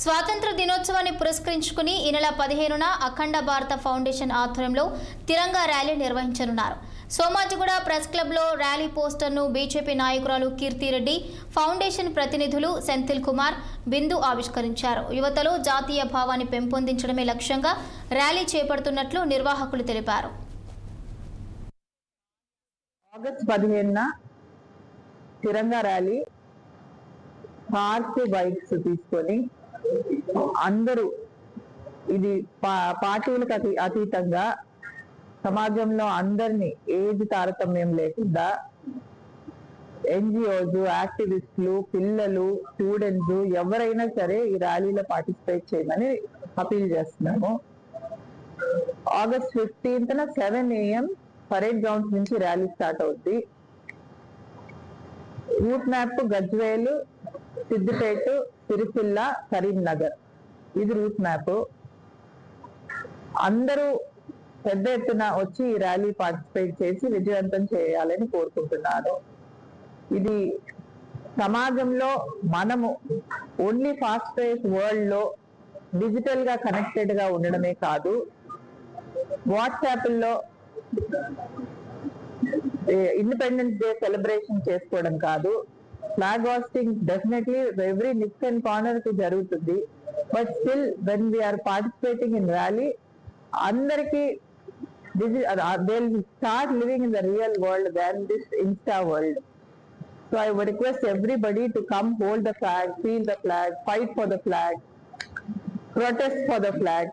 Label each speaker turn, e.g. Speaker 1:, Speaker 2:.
Speaker 1: స్వాతంత్ర దినోత్సవాన్ని పురస్కరించుకుని ఈ నెల 15న అఖండ భారత ఫౌండేషన్ ఆధ్వర్యంలో తిరంగా ర్యాలీ నిర్వహించనున్నారు. సోమాజిగూడ ప్రెస్ క్లబ్లో ర్యాలీ పోస్టర్ను బీజేపీ నాయకురాలు కీర్తిరెడ్డి, ఫౌండేషన్ ప్రతినిధులు సెంథిల్ కుమార్, బిందు ఆవిష్కరించారు. యువతలో జాతీయ భావాన్ని పెంపొందించడమే లక్ష్యంగా ర్యాలీ చేపడుతున్నట్లు నిర్వాహకులు తెలిపారు.
Speaker 2: ఆగస్టు 15న తిరంగా ర్యాలీ కార్స్ బైక్స్ తీసుకొని అందరూ ఇది పార్టీలకు అతీతంగా సమాజంలో అందరినీ ఏజ్ తారతమ్యం లేకుండా ఎన్జిఓస్, యాక్టివిస్టులు, పిల్లలు, స్టూడెంట్స్ ఎవరైనా సరే ఈ ర్యాలీలో పార్టిసిపేట్ చేయమని అపీల్ చేస్తున్నాము. ఆగస్ట్ 15న 7 AM పరేడ్ గ్రౌండ్స్ నుంచి ర్యాలీ స్టార్ట్ అవుద్ది. రూట్ మ్యాప్ గజ్వేల్, సిద్దిపేట, సిరిసిల్ల, కరీంనగర్ ఇది రూట్ మ్యాప్. అందరూ పెద్ద ఎత్తున వచ్చి ఈ ర్యాలీ పార్టిసిపేట్ చేసి విజయవంతం చేయాలని కోరుకుంటున్నాను. ఇది సమాజంలో మనము ఓన్లీ ఫాస్ట్ పేస్ వరల్డ్ లో డిజిటల్ గా కనెక్టెడ్ గా ఉండడమే కాదు, వాట్సాప్ లో ఇండిపెండెన్స్ డే సెలబ్రేషన్ చేసుకోవడం కాదు, flag hoisting definitely every nook and corner కి జరుగుతుంది. But still when we are participating in rally అందరికి they'll start living in the real world than this Insta world. So I would request everybody to come hold the flag, feel the flag, fight for the flag, protest for the flag.